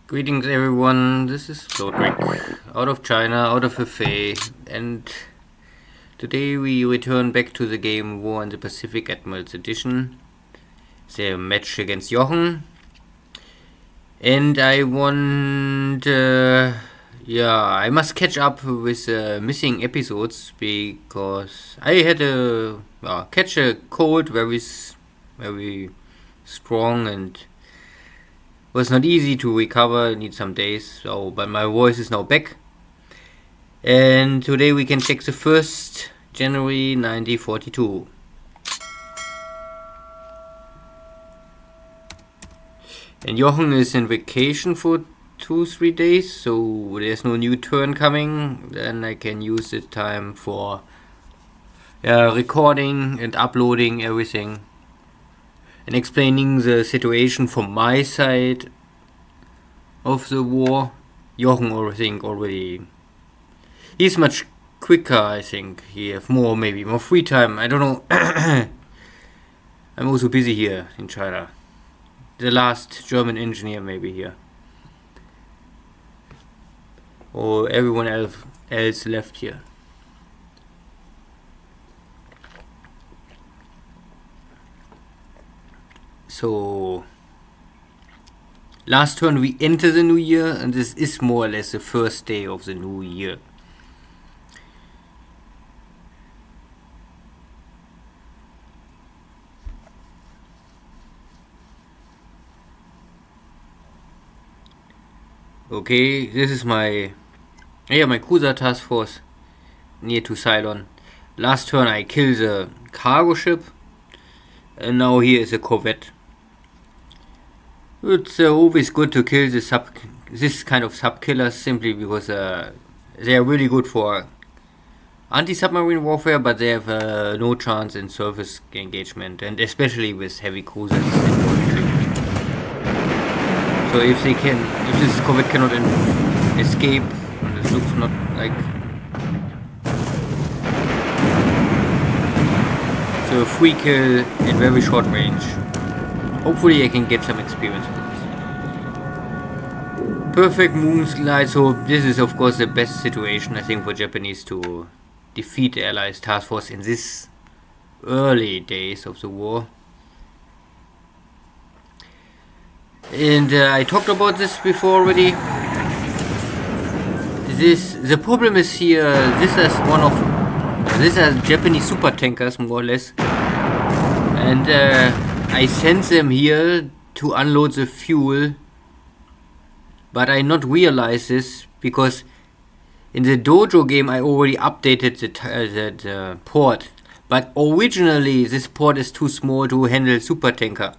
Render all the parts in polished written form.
Greetings everyone, this is Lodrik, out of China, out of FA, and today we return back to the game War in the Pacific Admirals Edition, the match against Jochen, and I want, I must catch up with missing episodes because I had catch a cold, very strong, and was not easy to recover, need some days, but my voice is now back. And today we can check the 1st January 1942. And Jochen is in vacation for 2-3 days, so there's no new turn coming. Then I can use this time for recording and uploading everything and explaining the situation from my side of the war. Jochen, I think, already he's much quicker. I think he have maybe more free time. I don't know. I'm also busy here in China. The last German engineer maybe here, or everyone else left here. So last turn we enter the new year, and this is more or less the first day of the new year. Okay, this is my cruiser task force near to Ceylon. Last turn I killed the cargo ship, and now here is a corvette. It's always good to kill this kind of sub-killers, simply because they are really good for anti-submarine warfare, but they have no chance in surface engagement, and especially with heavy cruisers. So if this corvette cannot escape, this looks not like. So a free kill in very short range. Hopefully I can get some experience with this. Perfect moonlight, so this is of course the best situation I think for Japanese to defeat the Allies task force in this early days of the war. And I talked about this before already. The problem is here, these are Japanese super tankers more or less. And I sent them here to unload the fuel, but I not realize this because in the dojo game I already updated the port, but originally this port is too small to handle super tanker.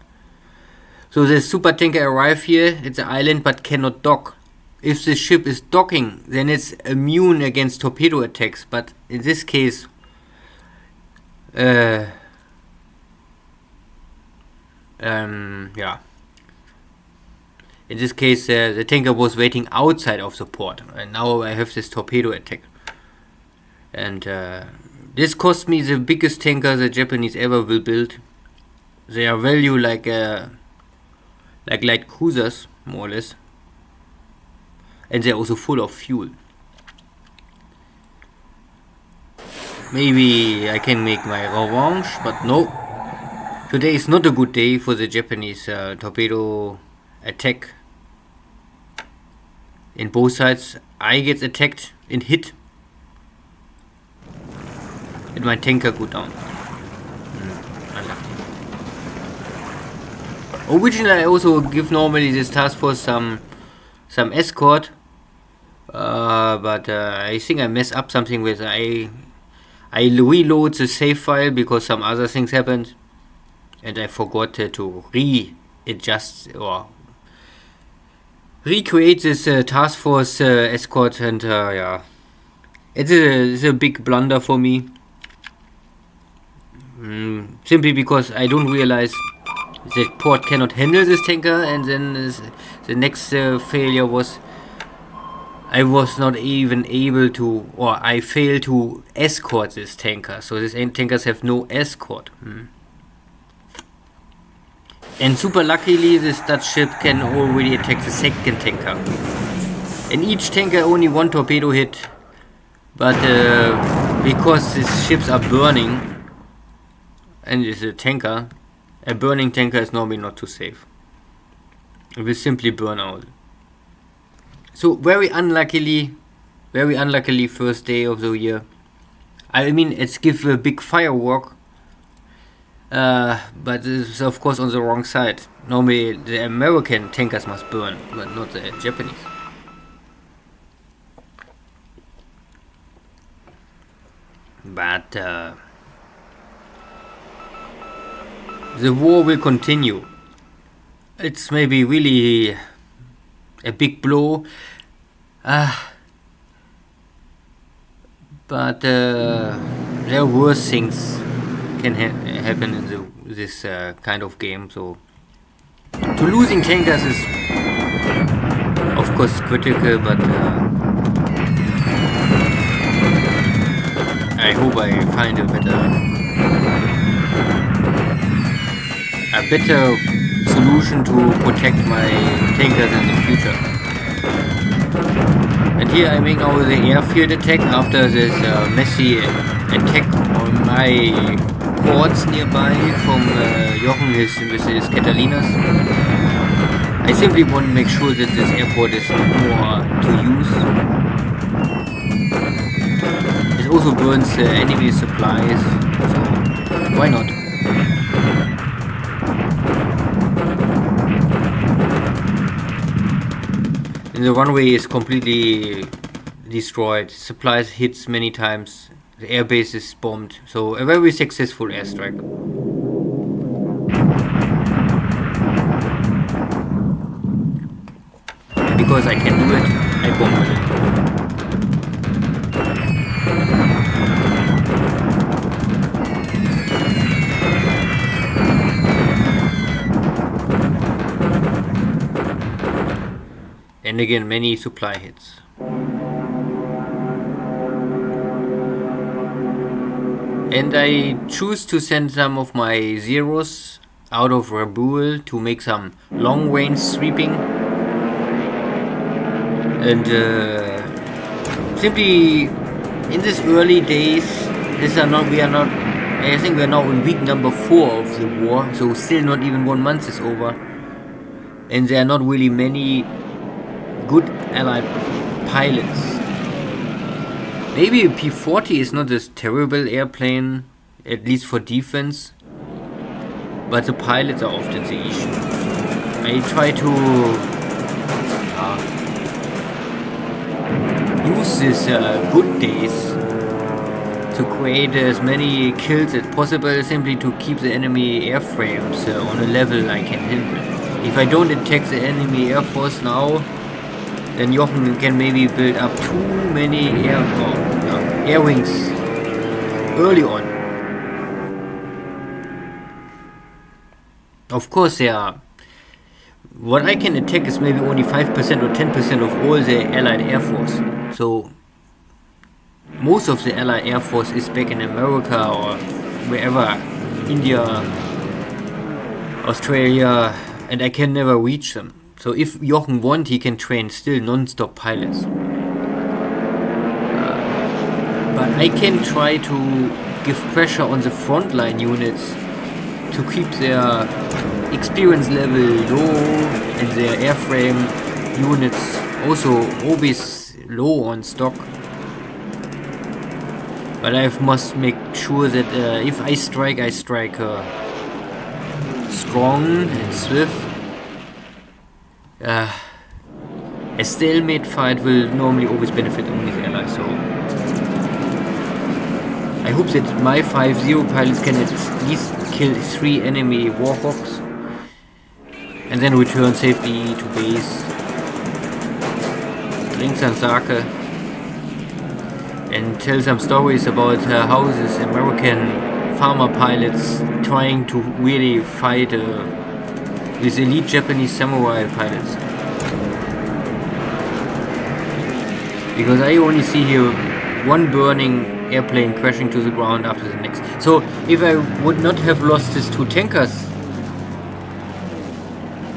So the super tanker arrive here at the island but cannot dock. If the ship is docking, then it's immune against torpedo attacks, but in this case in this case, the tanker was waiting outside of the port, and now I have this torpedo attack. And this cost me the biggest tanker the Japanese ever will build. They are value like light cruisers, more or less. And they're also full of fuel. Maybe I can make my revanche, but no. Today is not a good day for the Japanese torpedo attack. In both sides, I get attacked and hit, and my tanker go down. Unlucky. Originally, I also give normally this task force some escort, but I think I mess up something with I reload the save file because some other things happened. And I forgot to readjust or recreate this task force escort, and it's a big blunder for me. Simply because I don't realize the port cannot handle this tanker, and then the next failure was I was not even able to, or I failed to escort this tanker. So these tankers have no escort. And super luckily, this Dutch ship can already attack the second tanker. And each tanker only one torpedo hit, but because these ships are burning, and it's a tanker, a burning tanker is normally not too safe. It will simply burn out. So very unluckily first day of the year. I mean, it's give a big firework, but this is of course on the wrong side. Normally the American tankers must burn, but not the Japanese. But the war will continue. It's maybe really a big blow, but there are worse things can happen in this kind of game. So to losing tankers is of course critical, but I hope I find a better solution to protect my tankers in the future. And here I make now the airfield attack after this messy attack on my ports nearby from Jochen with his Catalinas. I simply want to make sure that this airport is more to use. It also burns enemy supplies, so why not? And the runway is completely destroyed. Supplies hits many times. The airbase is bombed. So a very successful airstrike. And because I can do it, I bomb it. And again, many supply hits. And I choose to send some of my Zeros out of Rabaul to make some long range sweeping. And simply in these early days, I think we are now in week number 4 of the war, so still not even 1 month is over. And there are not really many good allied pilots. Maybe a P-40 is not this terrible airplane, at least for defense, but the pilots are often the issue. I try to use these good days to create as many kills as possible, simply to keep the enemy airframes on a level I can handle. If I don't attack the enemy air force now, then Jochen can maybe build up too many air wings early on. Of course, what I can attack is maybe only 5% or 10% of all the Allied Air Force. So most of the Allied Air Force is back in America or wherever, India, Australia, and I can never reach them. So if Jochen wants, he can train still non-stop pilots. But I can try to give pressure on the frontline units to keep their experience level low and their airframe units also always low on stock. But I must make sure that if I strike strong and swift. A stalemate fight will normally always benefit only the allies, so I hope that my 5-0 pilots can at least kill 3 enemy Warhawks and then return safely to base, drink some sake and tell some stories about how these American farmer pilots trying to really fight with elite Japanese samurai pilots. Because I only see here one burning airplane crashing to the ground after the next. So if I would not have lost these 2 tankers,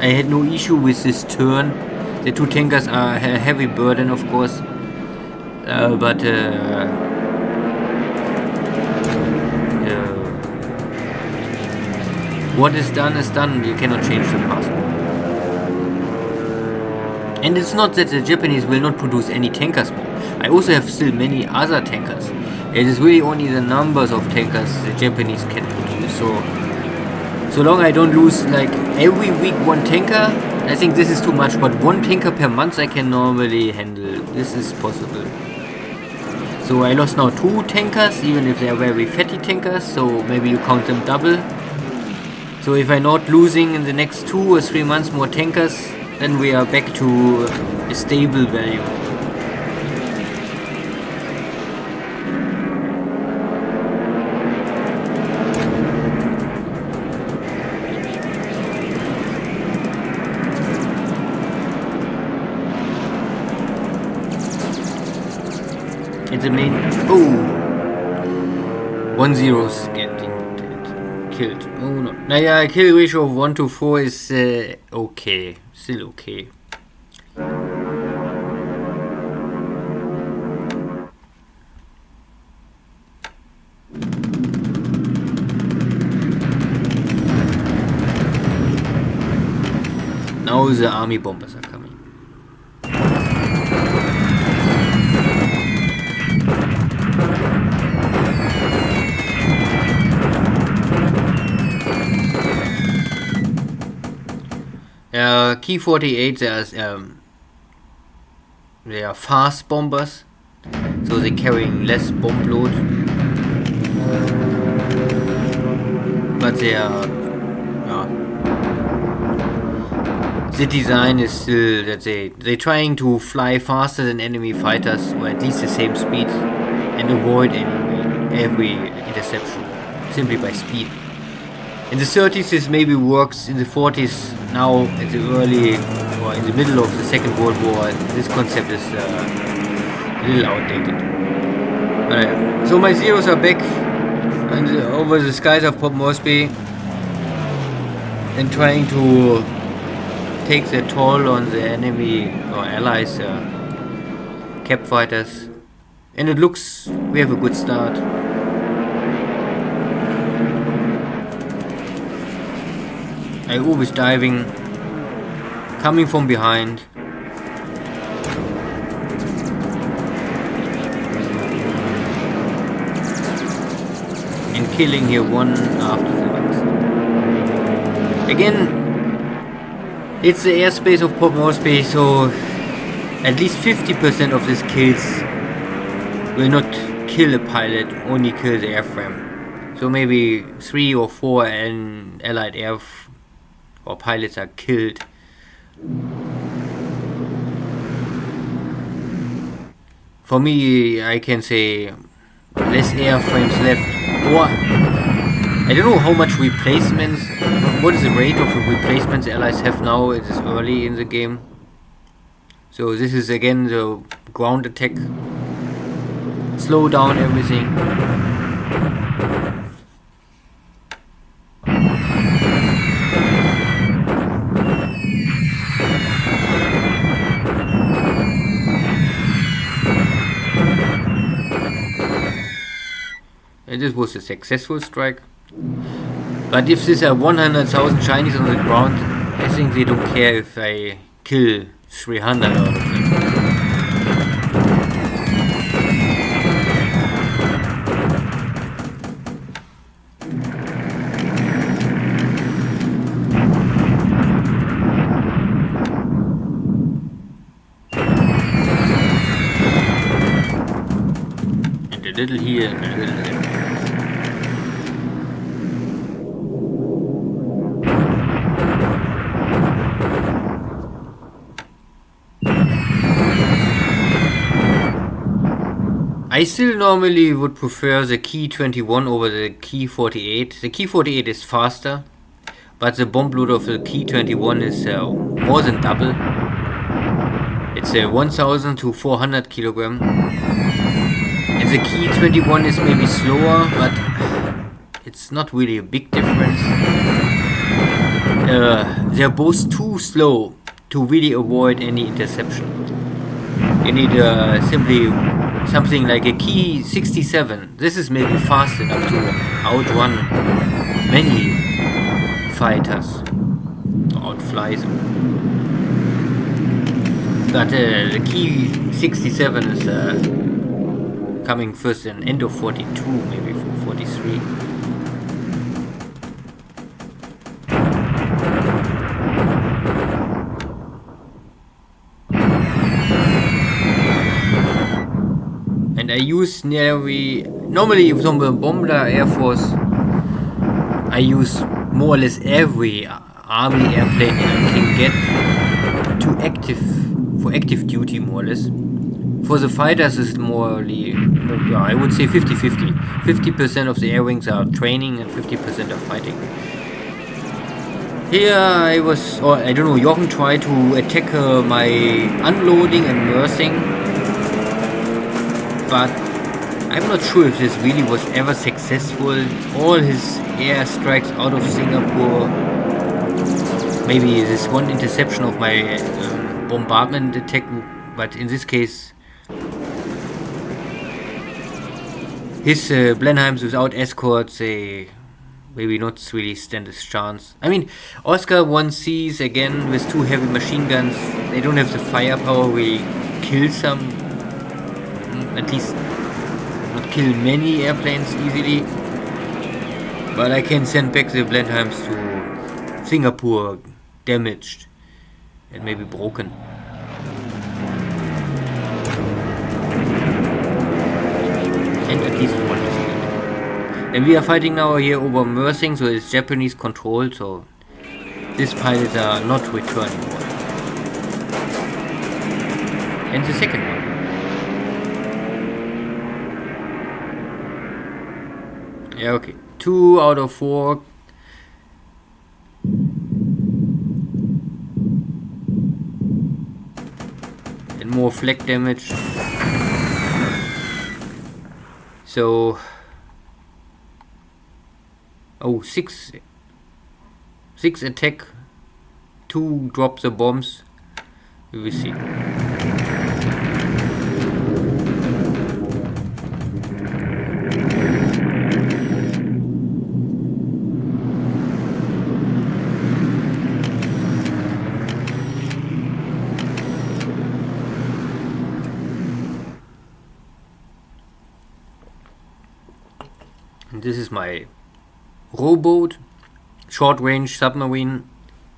I had no issue with this turn. The two tankers are a heavy burden, of course, but what is done is done. You cannot change the past. And it's not that the Japanese will not produce any tankers more. I also have still many other tankers. It is really only the numbers of tankers the Japanese can produce. So long I don't lose like every week one tanker, I think this is too much. But one tanker per month I can normally handle. This is possible. So I lost now 2 tankers, even if they are very fatty tankers. So maybe you count them double. So if I'm not losing in the next 2 or 3 months more tankers, then we are back to a stable value. It's a main. Oh! 1-0's getting killed. Oh no. Naja, kill ratio of 1-4 is okay. Still okay. Now the army bombers are coming. Key 48, they are fast bombers, so they're carrying less bomb load, but they are, the design is still that they're trying to fly faster than enemy fighters, or at least the same speed, and avoid every interception simply by speed. In the 30s this maybe works, in the 40s, now at the early or in the middle of the Second World War, this concept is a little outdated. But, so my Zeros are back and over the skies of Port Moresby and trying to take their toll on the enemy or allies cap fighters, and it looks we have a good start. I always diving, coming from behind. And killing here one after the next. Again, it's the airspace of Port Moresby, so at least 50% of these kills will not kill a pilot, only kill the airframe. So maybe 3 or 4 allied or pilots are killed. For me, I can say less airframes left. Or I don't know how much replacements. What is the rate of replacements the allies have now? It is early in the game. So this is again the ground attack. Slow down everything. This was a successful strike. But if these are 100,000 Chinese on the ground, I think they don't care if I kill 300 out of them. And a little here and a little there. I still normally would prefer the Key 21 over the Key 48. The Key 48 is faster, but the bomb load of the Key 21 is more than double. It's 1000 to 400 kilogram. And the Key 21 is maybe slower, but it's not really a big difference. they're both too slow to really avoid any interception. You need simply something like a key 67. This is maybe fast enough to outrun many fighters, outfly them. But the key 67 is coming first in end of 42, maybe 43. And I use normally from the Bomber Air Force, I use more or less every army airplane I can get for active duty, more or less. For the fighters, it's I would say 50-50. 50% of the air wings are training and 50% are fighting. Here I don't know, Jochen tried to attack my unloading and nursing, but I'm not sure if this really was ever successful. All his air strikes out of Singapore, maybe this one interception of my bombardment attack, but in this case his Blenheims without escorts, they maybe not really stand a chance. I mean, Oscar 1Cs again with 2 heavy machine guns, they don't have the firepower, we kill some, at least not kill many airplanes easily, but I can send back the Blenheims to Singapore damaged and maybe broken. And at least one is killed. And we are fighting now here over Mersing, so it's Japanese controlled, so these pilots are not returning. And the second one. Yeah, okay. 2 out of 4. And more flak damage. So, 6 attack, 2 drop the bombs. We will see. This is my rowboat, short-range submarine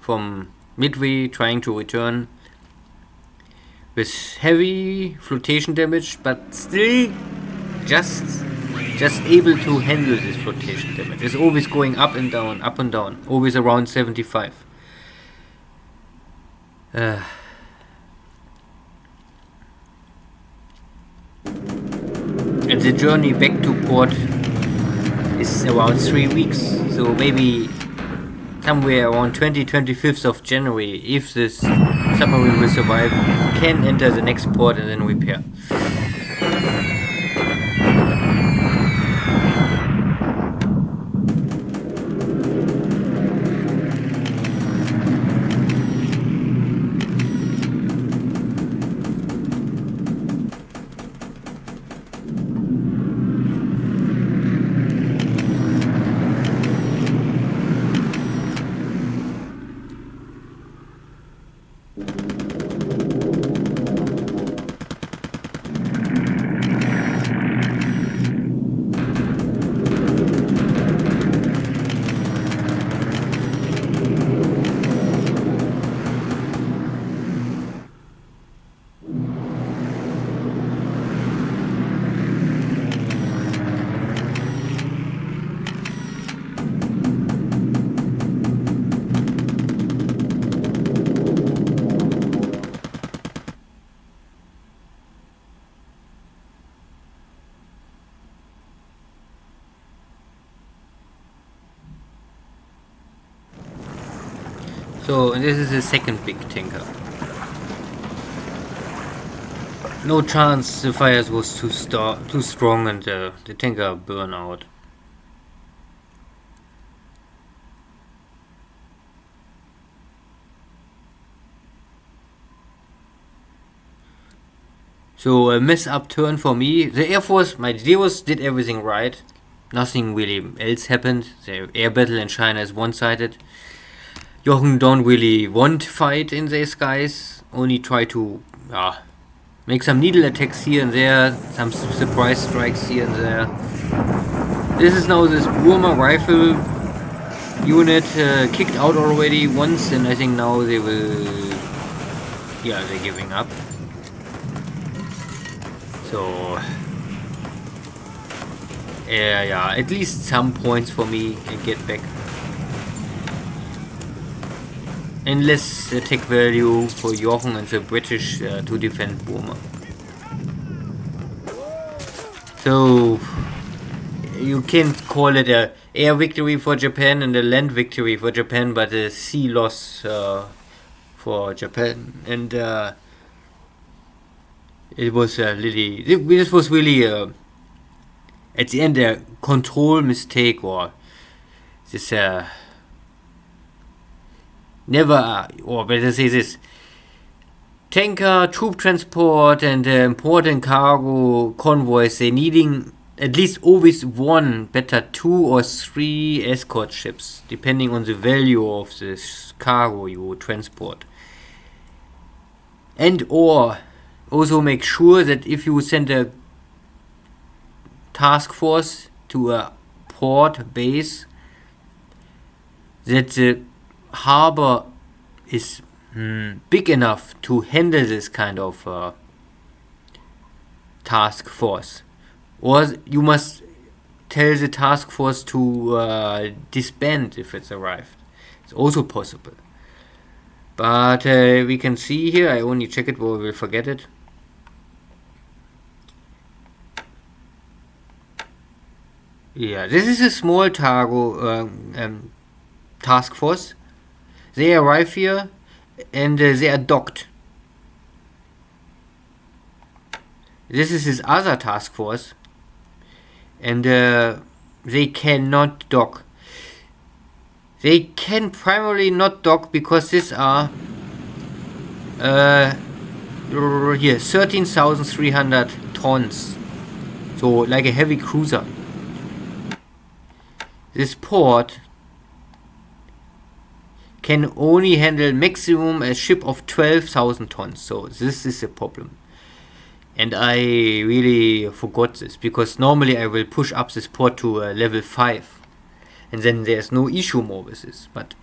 from Midway, trying to return with heavy flotation damage, but still just able to handle this flotation damage. It's always going up and down, always around 75. And the journey back to port is around 3 weeks, so maybe somewhere around 25th of January, if this submarine will survive, can enter the next port and then repair. So this is the second big tanker. No chance, the fires was too strong and the tanker burned out. So a mess up turn for me. The Air Force, my Zeros did everything right. Nothing really else happened. The air battle in China is one-sided. Jochen don't really want to fight in the skies. Only try to make some needle attacks here and there. Some surprise strikes here and there. This is now this Burma rifle unit kicked out already once, and I think now they will... Yeah, they're giving up. So... yeah, at least some points for me can get back. And less attack value for Jochen and the British to defend Burma. So... You can't call it a air victory for Japan and a land victory for Japan, but a sea loss for Japan. And it was really... This was really... at the end, a control mistake, or this never, or better say this, tanker, troop transport, and important cargo convoys, they needing at least always one, better 2 or 3 escort ships, depending on the value of this cargo you transport. And or also make sure that if you send a task force to a port base, that the harbor is big enough to handle this kind of task force. Or you must tell the task force to disband if it's arrived. It's also possible. But we can see here, I only check it, but we will forget it. Yeah, this is a small cargo task force. They arrive here and they are docked. This is his other task force, and they cannot dock. They can primarily not dock because these are here 13,300 tons, so like a heavy cruiser. This port can only handle maximum a ship of 12,000 tons, so this is a problem. And I really forgot this, because normally I will push up this port to level 5, and then there's no issue more with this. But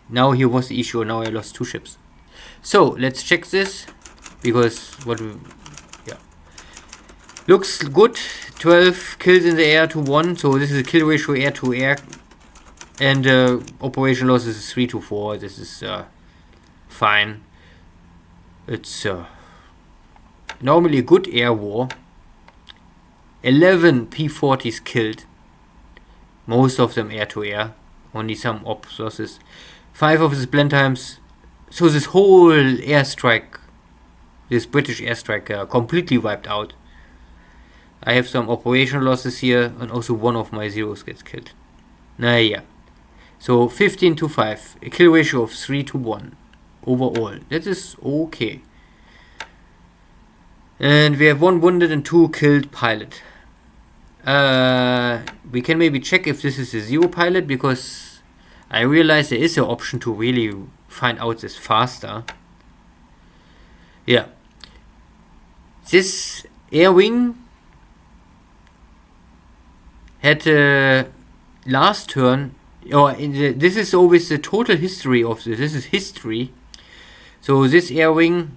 now here was the issue, now I lost 2 ships. So let's check this, because looks good. 12 kills in the air to 1, so this is a kill ratio air to air, and operation losses is 3 to 4. This is fine. It's normally a good air war. 11 P-40s killed, most of them air to air, only some ops losses. 5 of the blend times. So this whole airstrike, this British airstrike, completely wiped out. I have some operational losses here, and also one of my Zeros gets killed. Yeah. So 15 to 5, a kill ratio of 3 to 1 overall. That is okay. And we have 1 wounded and 2 killed pilot. We can maybe check if this is a Zero pilot, because I realize there is an option to really find out this faster. Yeah. This air wing had last turn, or this is always the total history of this. This is history. So this air wing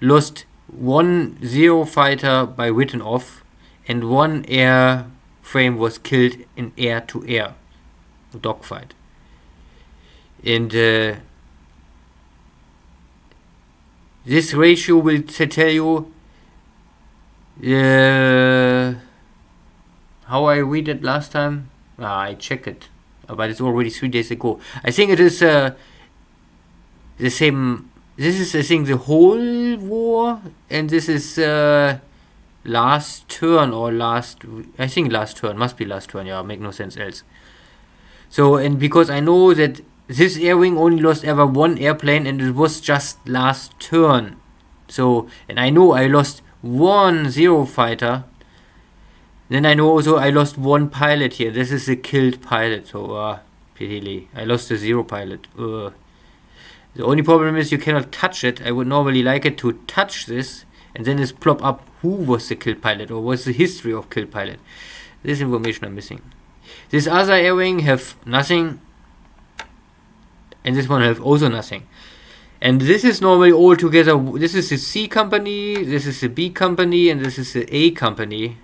lost 1 Zero fighter by written off, and 1 airframe was killed in air to air dogfight. And this ratio will tell you how I read it last time. I check it, but it's already 3 days ago. I think it is the same. This is, I think, the whole war, and this is last turn or last. I think last turn, must be last turn. Yeah, make no sense else. So, and because I know that this air wing only lost ever 1 airplane, and it was just last turn. So, and I know I lost one Zero fighter. Then I know also I lost one pilot here. This is a killed pilot, so pity. I lost a Zero pilot. The only problem is you cannot touch it. I would normally like it to touch this and then just plop up who was the killed pilot or what's the history of killed pilot. This information I'm missing. This other airwing have nothing, and this one have also nothing. And this is normally all together. This is the C company, this is the B company, and this is the A company.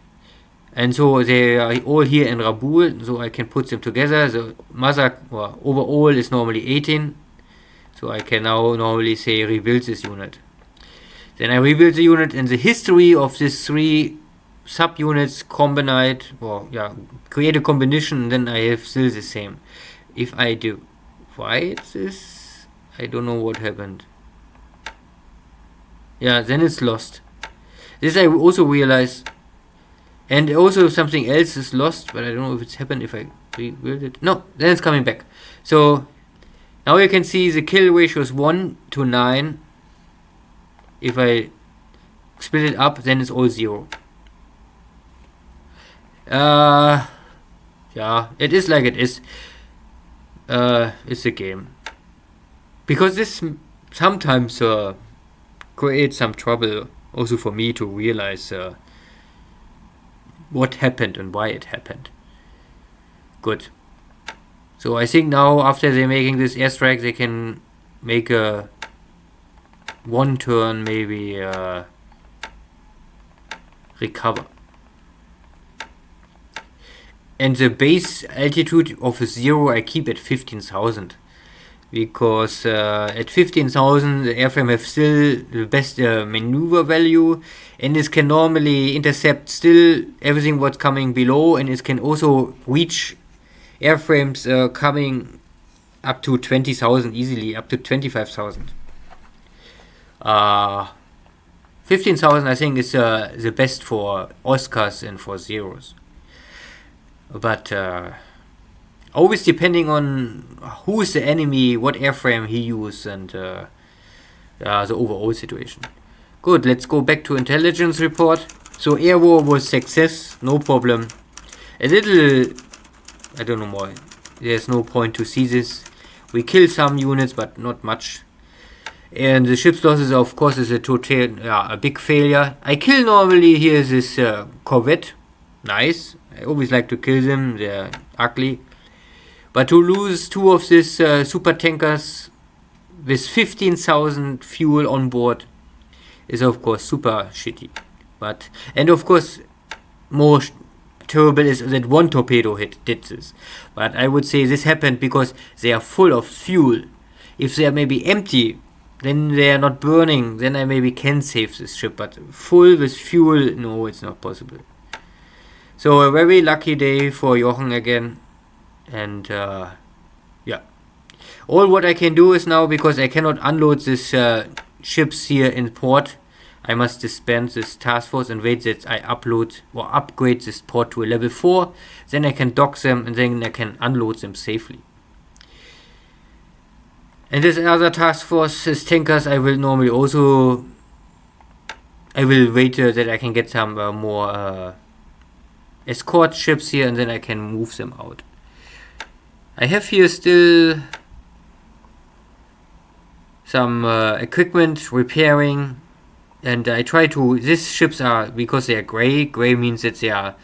And so they are all here in Rabaul, so I can put them together. The mother overall is normally 18, so I can now normally say rebuild this unit. Then I rebuild the unit, and the history of these 3 subunits combined, create a combination, and then I have still the same. If I divide this, I don't know what happened. Yeah, then it's lost. This I also realize. And also something else is lost, but I don't know if it's happened if I rebuild it. No, then it's coming back. So now you can see the kill ratio is 1 to 9. If I split it up, then it's all 0. Yeah, it is like it is. It's a game. Because this sometimes creates some trouble also for me to realize what happened and why it happened. Good. So I think now after they're making this airstrike, they can make a 1 turn maybe recover. And the base altitude of 0 I keep at 15,000. Because at 15,000 the airframe have still the best maneuver value, and it can normally intercept still everything what's coming below, and it can also reach airframes coming up to 20,000 easily, up to 25,000. 15,000 I think is the best for Oscars and for Zeros. But always depending on who is the enemy, what airframe he used, and the overall situation. Good, let's go back to intelligence report. So air war was success, no problem. A little, I don't know more. There's no point to see this. We kill some units, but not much. And the ship's losses, of course, is a big failure. I kill normally here this corvette. Nice. I always like to kill them. They're ugly. But to lose 2 of these super tankers with 15,000 fuel on board is of course super shitty. And of course more terrible is that 1 torpedo did this. But I would say this happened because they are full of fuel. If they are maybe empty, then they are not burning, then I maybe can save this ship. But full with fuel, no, it's not possible. So a very lucky day for Jochen again. And all what I can do is now, because I cannot unload this ships here in port, I must disband this task force and wait that I upload or upgrade this port to a level 4. Then I can dock them and then I can unload them safely. And this other task force is tankers. I will normally also wait that I can get some more escort ships here, and then I can move them out. I have here still some equipment repairing, and I try to. These ships are, because they are gray. Gray means that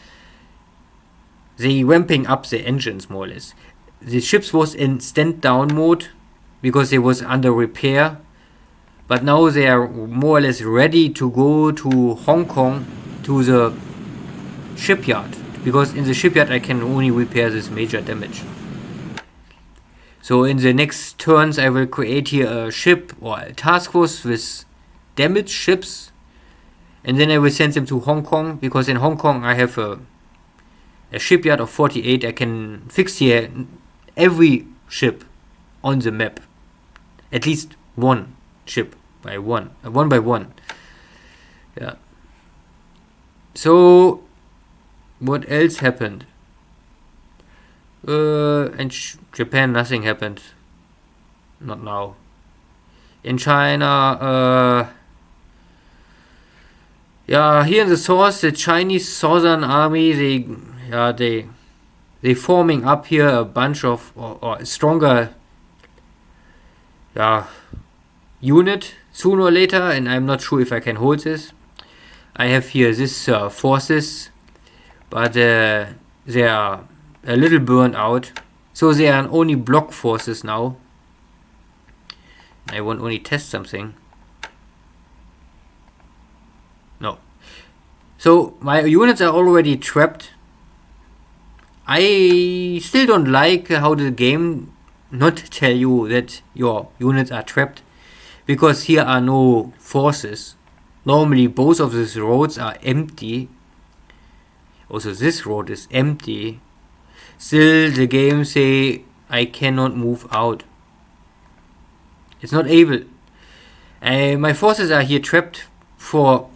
they ramping up the engines more or less. The ships was in stand down mode because they was under repair, but now they are more or less ready to go to Hong Kong to the shipyard, because in the shipyard I can only repair this major damage. So in the next turns I will create here a ship or a task force with damaged ships, and then I will send them to Hong Kong, because in Hong Kong I have a shipyard of 48. I can fix here every ship on the map, at least one ship by one by one. Yeah. So what else happened? In Japan nothing happened. Not now. In China, Yeah, here in the source, the Chinese Southern Army, they forming up here a bunch of or stronger unit sooner or later, and I'm not sure if I can hold this. I have here this forces, but they are a little burned out, so they are only block forces now. I want only test something. No. So my units are already trapped. I still don't like how the game not tell you that your units are trapped, because here are no forces. Normally both of these roads are empty. Also this road is empty. Still the game say I cannot move out. It's not able. My forces are here trapped for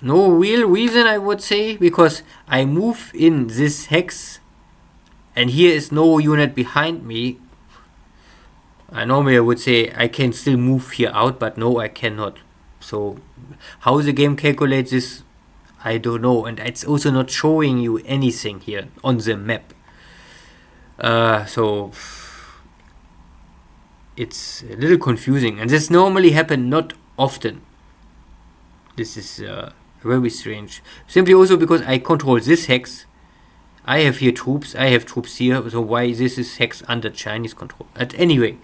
no real reason, I would say, because I move in this hex and here is no unit behind me. Normally I would say I can still move here out, but no, I cannot. So how the game calculates this, I don't know, and it's also not showing you anything here on the map. So it's a little confusing, and this normally happen not often. This is very strange. Simply also because I control this hex. I have here troops. I have troops here. So why this is hex under Chinese control? But anyway,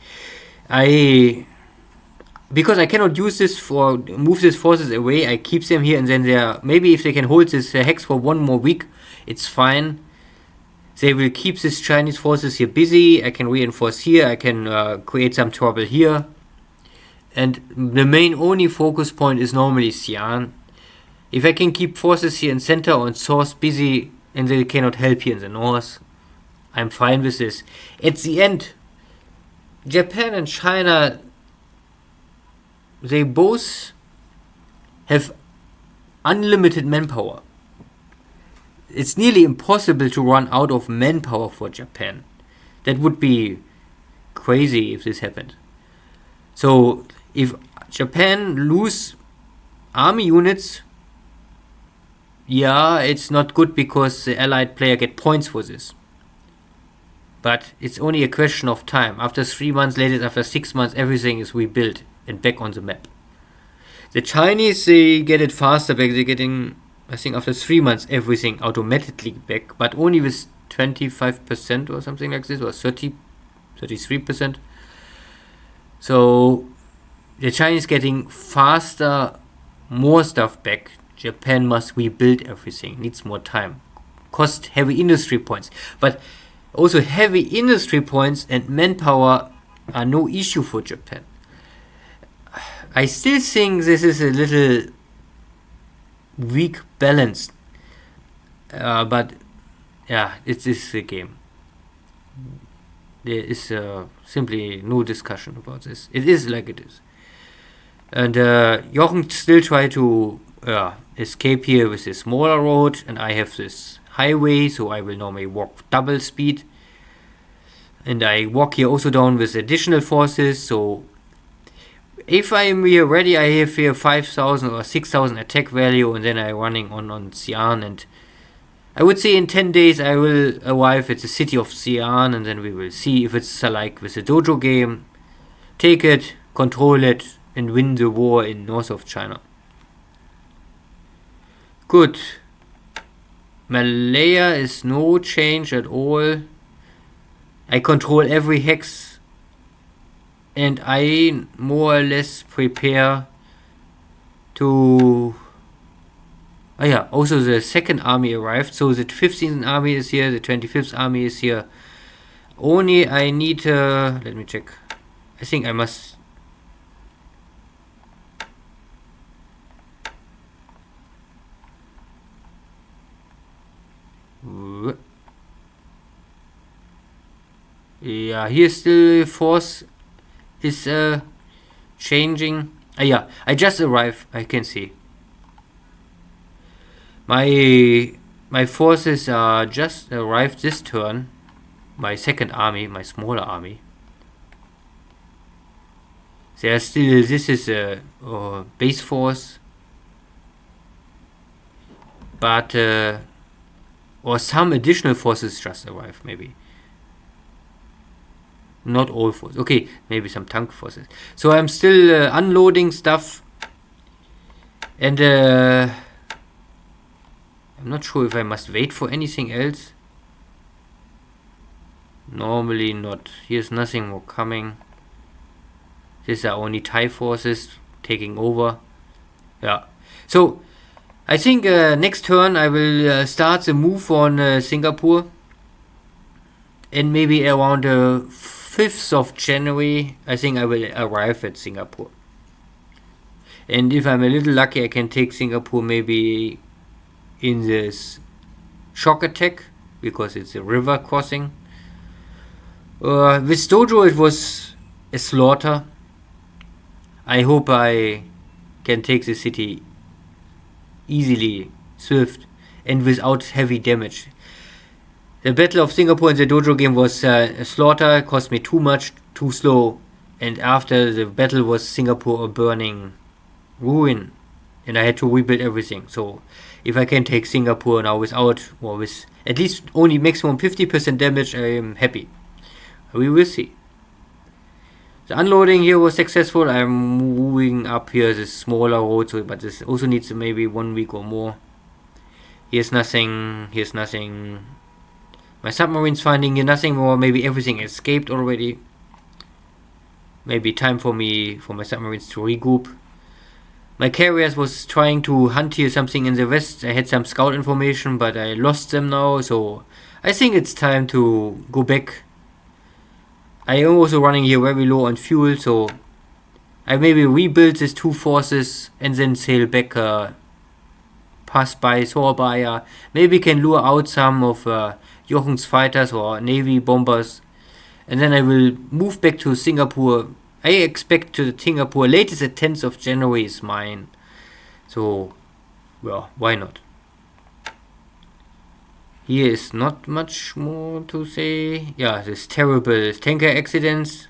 because I cannot use this for move these forces away, I keep them here, and then they are, maybe if they can hold this hex for one more week, it's fine. They will keep these Chinese forces here busy. I can reinforce here. I can create some trouble here. And the main only focus point is normally Xi'an. If I can keep forces here in center or in source busy and they cannot help here in the north, I'm fine with this. At the end, Japan and China, they both have unlimited manpower. It's nearly impossible to run out of manpower for Japan. That would be crazy if this happened. So if Japan lose army units, yeah, it's not good because the allied player get points for this. But it's only a question of time. After 3 months, latest after 6 months, everything is rebuilt and back on the map. The Chinese, they get it faster back. They're getting, I think after 3 months, everything automatically back, but only with 25% or something like this, or 33%. So the Chinese getting faster, more stuff back. Japan must rebuild everything, needs more time, cost heavy industry points. But also heavy industry points and manpower are no issue for Japan. I still think this is a little weak balance, but yeah, it is the game. There is simply no discussion about this. It is like it is. And Jochen still try to escape here with this smaller road, and I have this highway, so I will normally walk double speed. And I walk here also down with additional forces, so if I am here ready, I have here 5,000 or 6,000 attack value, and then I'm running on Xi'an, and I would say in 10 days I will arrive at the city of Xi'an, and then we will see if it's like with the dojo game. Take it, control it, and win the war in north of China. Good. Malaya is no change at all. I control every hex, and I more or less prepare to... Oh yeah, also the second army arrived, so the 15th army is here, the 25th army is here. Only I need let me check. I think I must... Yeah, here still force is changing. Yeah, I just arrived, I can see. My forces are just arrived this turn. My second army, my smaller army. They are still, this is a base force. but or some additional forces just arrived, maybe. Not all forces. Okay, maybe some tank forces. So I'm still unloading stuff, and I'm not sure if I must wait for anything else. Normally not. Here's nothing more coming. These are only Thai forces taking over. Yeah. So I think next turn I will start the move on Singapore, and maybe around the 5th of January I think I will arrive at Singapore. And if I'm a little lucky, I can take Singapore maybe in this shock attack, because it's a river crossing. With Dojo it was a slaughter. I hope I can take the city easily, swift, and without heavy damage. The Battle of Singapore in the Dojo game was a slaughter, cost me too much, too slow, and after the battle was Singapore a burning ruin, and I had to rebuild everything. So if I can take Singapore now without, or with at least only maximum 50% damage, I am happy. We will see. The unloading here was successful. I'm moving up here this smaller road, but this also needs maybe 1 week or more. Here's nothing. Here's nothing. My submarine's finding here nothing more. Maybe everything escaped already. Maybe time for my submarines to regroup. My carriers was trying to hunt here something in the west. I had some scout information, but I lost them now. So I think it's time to go back. I am also running here very low on fuel, so I maybe rebuild these two forces and then sail back, pass by Surabaya. Maybe can lure out some of Jochen's fighters or Navy bombers, and then I will move back to Singapore. I expect to Singapore latest at 10th of January is mine. So, well, why not? Here is not much more to say. Yeah, this terrible tanker accidents.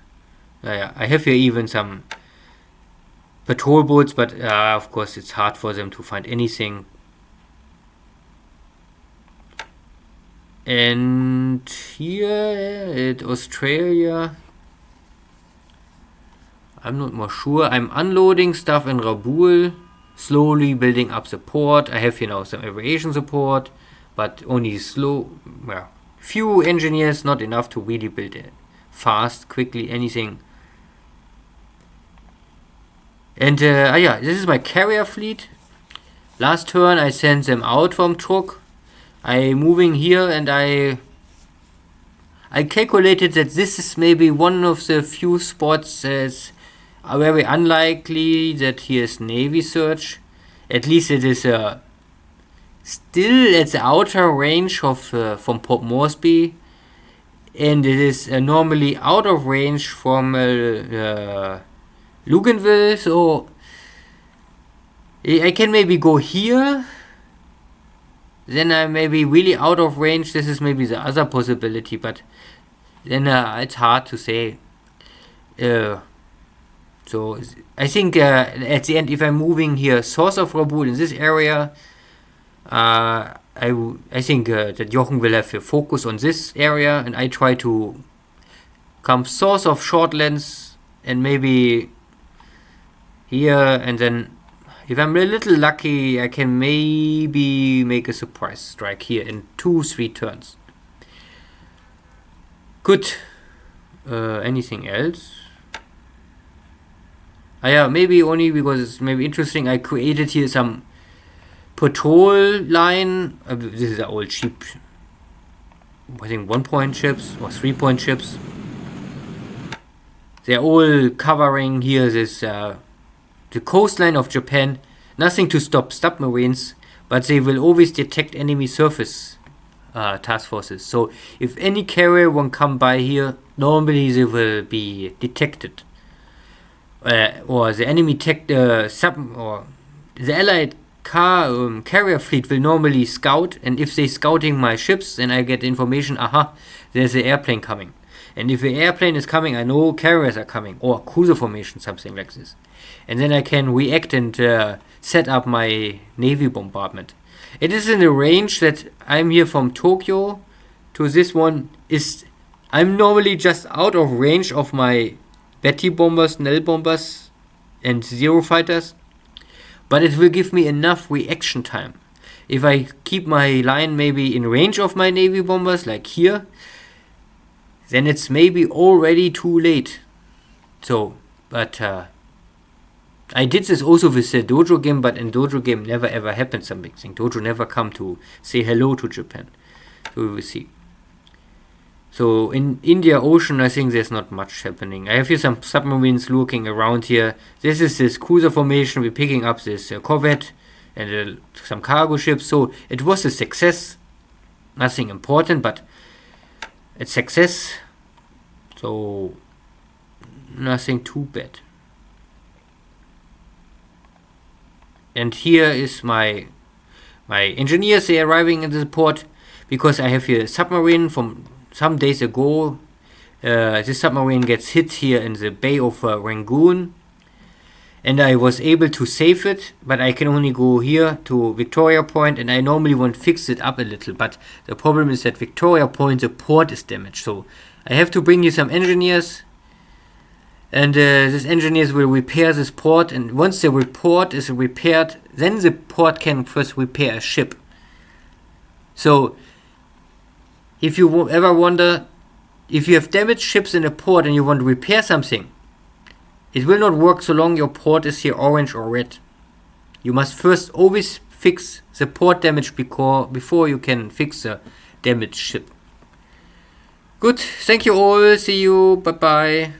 Yeah, I have here even some patrol boats, but of course it's hard for them to find anything. And here at Australia, I'm not more sure. I'm unloading stuff in Rabaul, slowly building up support. I have here now some aviation support, but only slow, well, few engineers, not enough to really build it fast, quickly, anything. And yeah, this is my carrier fleet. Last turn I sent them out from Truk. I'm moving here, and I calculated that this is maybe one of the few spots that are very unlikely that here is Navy search. At least it is still at the outer range of from Port Moresby, and it is normally out of range from Luganville, so I can maybe go here, then I may be really out of range. This is maybe the other possibility, but then it's hard to say. So I think at the end, if I'm moving here south of Rabaul in this area, I think that Jochen will have a focus on this area, and I try to come south of Shortlands and maybe here, and then if I'm a little lucky, I can maybe make a surprise strike here in 2-3 turns. Good. Anything else? Yeah, maybe only because it's maybe interesting. I created here some patrol line. This is an old cheap, I think 1-point ships or 3-point ships. They're all covering here this the coastline of Japan. Nothing to stop submarines, but they will always detect enemy surface task forces. So if any carrier won't come by here, normally they will be detected, or the enemy or the allied carrier fleet will normally scout, and if they scouting my ships, then I get information, aha, there's an airplane coming. And if the airplane is coming, I know carriers are coming, or cruiser formation, something like this. And then I can react and set up my Navy bombardment. It is in a range that I'm here from Tokyo to this one is... I'm normally just out of range of my Betty bombers, Nell bombers and Zero fighters, but it will give me enough reaction time. If I keep my line maybe in range of my Navy bombers, like here, then it's maybe already too late. So, but I did this also with the Dojo game, but in Dojo game never ever happened some big thing. Dojo never come to say hello to Japan. So we will see. So in India Ocean, I think there's not much happening. I have here some submarines lurking around here. This is this cruiser formation. We're picking up this corvette and some cargo ships. So it was a success. Nothing important, but it's success. So nothing too bad. And here is my engineers. They are arriving in the port because I have here a submarine from some days ago. This submarine gets hit here in the Bay of Rangoon, and I was able to save it, but I can only go here to Victoria Point, and I normally want to fix it up a little, but the problem is that Victoria Point, the port is damaged, so I have to bring you some engineers, and these engineers will repair this port, and once the port is repaired, then the port can first repair a ship. So if you ever wonder, if you have damaged ships in a port and you want to repair something, it will not work so long your port is here orange or red. You must first always fix the port damage before you can fix the damaged ship. Good, thank you all, see you, bye bye.